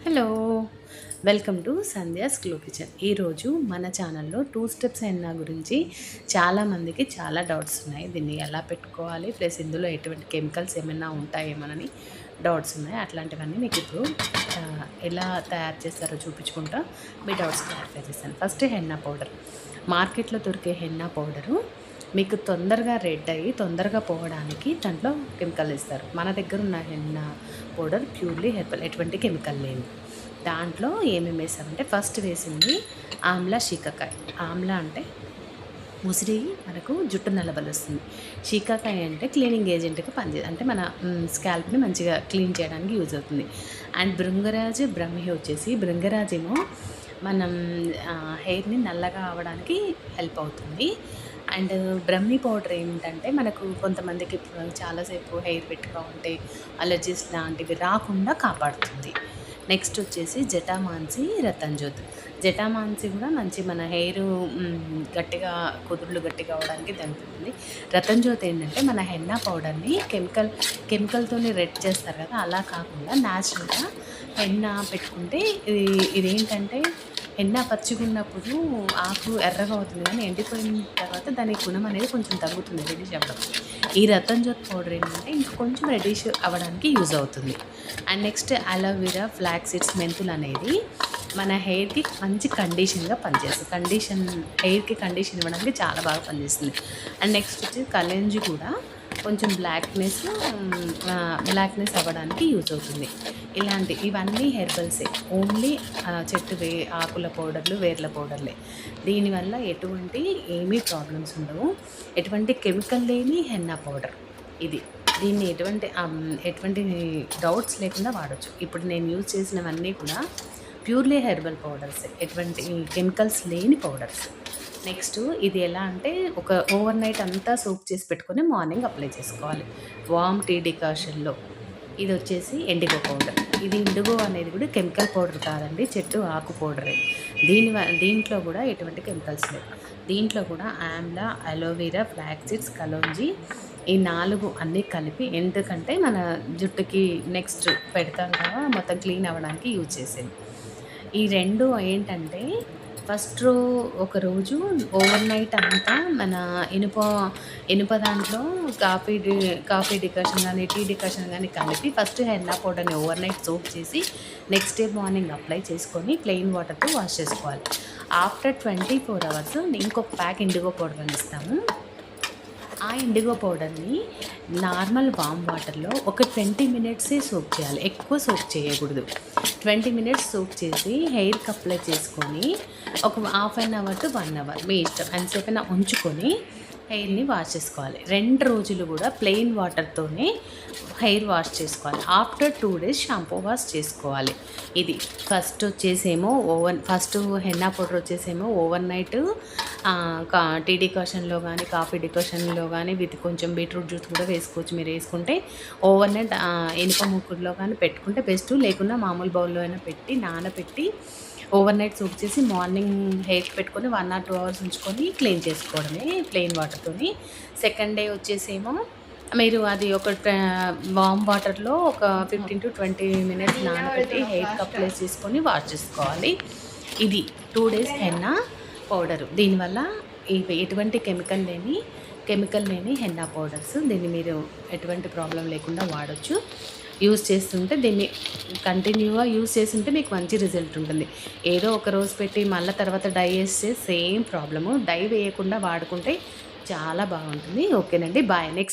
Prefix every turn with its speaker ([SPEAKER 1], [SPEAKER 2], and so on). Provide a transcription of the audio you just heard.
[SPEAKER 1] Hello! Welcome to Sandhya's glow kitchen. ఈరోజు మన ఛానల్‌లో 2 స్టెప్స్ హెన్నా గురించి చాలామందికి చాలా డౌట్స్ ఉన్నాయి. దీన్ని ఎలా పెట్టుకోవాలి? ప్లస్ ఇందులో ఎటువంటి కెమికల్స్ ఏమైనా ఉంటాయేమోనని డౌట్స్ ఉన్నాయి. అట్లాంటివన్నీ మీకు ఇప్పుడు ఎలా తయారు చేస్తారో చూపించుకుంటా మీ డౌట్స్ క్లారిఫై చేస్తాను. First henna powder. మార్కెట్‌లో దొరికే హెన్నా పౌడరు మీకు తొందరగా రెడ్ అయ్యి తొందరగా పోవడానికి దాంట్లో కెమికల్ ఇస్తారు. మన దగ్గర ఉన్న హెన్నా పౌడర్ ప్యూర్లీ హెర్బల్, ఎటువంటి కెమికల్ లేదు. దాంట్లో ఏమేమి వేసామంటే ఫస్ట్ వేసింది ఆమ్లా శీకాకాయ. ఆమ్లా అంటే ముసిరి మనకు జుట్టు నల్లబలుస్తుంది. శీకాకాయ అంటే క్లీనింగ్ ఏజెంట్గా అంటే మన స్కాల్ప్ని మంచిగా క్లీన్ చేయడానికి యూజ్ అవుతుంది. అండ్ భృంగరాజ్ బ్రహ్మి వచ్చేసి, భృంగరాజ్ ఏమో మనం హెయిర్ని నల్లగా అవ్వడానికి హెల్ప్ అవుతుంది. అండ్ బ్రహ్మి పౌడర్ ఏంటంటే మనకు కొంతమందికి చాలాసేపు హెయిర్ పెట్టుగా ఉంటే అలర్జీస్ లాంటివి రాకుండా కాపాడుతుంది. నెక్స్ట్ వచ్చేసి జటామాన్సి రతన్జోత్. జటామాన్సి కూడా మంచి మన హెయిర్ గట్టిగా కుదుర్లు గట్టిగా అవడానికి దొరుకుతుంది. రతన్జోత్ ఏంటంటే మన హెన్నా పౌడర్ని కెమికల్తోని రెడ్ చేస్తారు కదా, అలా కాకుండా న్యాచురల్గా హెన్నా పెట్టుకుంటే ఇదేంటంటే హెన్నా పచ్చిగున్నప్పుడు ఆకు ఎర్రగా అవుతుంది, కానీ ఎండిపోయిన తర్వాత దాని గుణం అనేది కొంచెం తగ్గుతుంది, రెడిష్ అవ్వడం. ఈ రతన్జోత్ పౌడర్ ఏంటంటే ఇంకా కొంచెం రెడిష్ అవ్వడానికి యూజ్ అవుతుంది. And next aloe vera, flax seeds, మెంతులు అనేది మన హెయిర్కి మంచి కండిషన్గా పనిచేస్తుంది. హెయిర్కి కండిషన్ ఇవ్వడానికి చాలా బాగా పనిచేస్తుంది. అండ్ నెక్స్ట్ వచ్చి కలెంజీ కూడా కొంచెం బ్లాక్నెస్ అవ్వడానికి యూజ్ అవుతుంది. ఇవన్నీ హెర్బల్సే, ఓన్లీ ఆకుల పౌడర్లు, వేర్ల పౌడర్లే. దీనివల్ల ఏమీ ప్రాబ్లమ్స్ ఉండవు. ఎటువంటి కెమికల్ లేని హెన్నా పౌడర్ ఇది. దీన్ని ఎటువంటి డౌట్స్ లేకుండా వాడచ్చు. ఇప్పుడు నేను యూజ్ చేసినవన్నీ కూడా ప్యూర్లీ హెర్బల్ పౌడర్స్, ఎటువంటి కెమికల్స్ లేని పౌడర్స్. నెక్స్ట్ ఇది ఎలా అంటే ఒక ఓవర్ నైట్ అంతా సోప్ చేసి పెట్టుకొని మార్నింగ్ అప్లై చేసుకోవాలి వామ్ టీ డికాషన్లో. ఇది వచ్చేసి ఇండిగో పౌడర్. ఇది ఇండిగో అనేది కూడా కెమికల్ పౌడర్ కాదండి, చెట్టు ఆకు పౌడరే. దీంట్లో కూడా ఎటువంటి కెమికల్స్ లేవు. దీంట్లో కూడా Amla, aloe vera, flax seeds, kalonji, ఈ 4 అన్నీ కలిపి, ఎందుకంటే మన జుట్టుకి నెక్స్ట్ పెడతాం కదా మొత్తం క్లీన్ అవ్వడానికి యూజ్ చేసేది. ఈ 2 ఏంటంటే ఫస్ట్ ఒకరోజు ఓవర్ నైట్ అంతా మన ఇనుప దాంట్లో కాఫీ డికాషన్ కానీ టీ డికాషన్ కానీ కలిపి ఫస్ట్ హెన్నా పౌడర్ని ఓవర్ నైట్ సోప్ చేసి నెక్స్ట్ డే మార్నింగ్ అప్లై చేసుకొని ప్లెయిన్ వాటర్తో వాష్ చేసుకోవాలి. ఆఫ్టర్ 24 hours ఇంకొక ప్యాక్ ఇండిగో పౌడర్ అని ఇస్తాము. ఆ ఇండిగో పౌడర్ని నార్మల్ వామ్ వాటర్లో ఒక 20 minutes సోక్ చేయాలి, ఎక్కువ సోక్ చేయకూడదు. 20 minutes సోక్ చేసి హెయిర్కి అప్లై చేసుకొని ఒక ½ an hour to 1 hour మీ ఇష్టం ఎంతసేపైనా ఉంచుకొని హెయిర్ని వాష్ చేసుకోవాలి. 2 రోజులు కూడా ప్లెయిన్ వాటర్తోనే హెయిర్ వాష్ చేసుకోవాలి. ఆఫ్టర్ 2 days షాంపూ వాష్ చేసుకోవాలి. ఇది ఫస్ట్ హెన్నా పౌడర్ వచ్చేసేమో ఓవర్ నైట్ టీ డికాషన్లో కానీ కాఫీ డికాషన్లో కానీ విత్ కొంచెం బీట్రూట్ జ్యూస్ కూడా వేసుకోవచ్చు. మీరు వేసుకుంటే ఓవర్ నైట్ ఇనుప ముక్కుడులో కానీ పెట్టుకుంటే బెస్ట్, లేకుండా మామూలు బౌల్లో అయినా పెట్టి నానబెట్టి ఓవర్ నైట్ సోక్ చేసి మార్నింగ్ హెయిర్కి పెట్టుకొని 1 or 2 hours ఉంచుకొని క్లీన్ చేసుకోవడమే ప్లెయిన్ వాటర్తోని. సెకండ్ డే వచ్చేసేమో మీరు అది ఒక వామ్ వాటర్లో ఒక 15 to 20 minutes నానబెట్టి హెయిర్కి అప్లై చేసుకొని వాష్ చేసుకోవాలి. ఇది 2 days హెన్నా పౌడరు. దీనివల్ల ఎటువంటి కెమికల్ లేని హెన్నా పౌడర్స్. దీన్ని మీరు ఎటువంటి ప్రాబ్లం లేకుండా వాడచ్చు. యూజ్ చేస్తుంటే దీన్ని కంటిన్యూగా యూజ్ చేస్తుంటే మీకు మంచి రిజల్ట్ ఉంటుంది. ఏదో ఒక రోజు పెట్టి మళ్ళీ తర్వాత డై వేస్తే సేమ్ ప్రాబ్లము. డై వేయకుండా వాడుకుంటే చాలా బాగుంటుంది. ఓకేనండి, బాయ్. నెక్స్ట్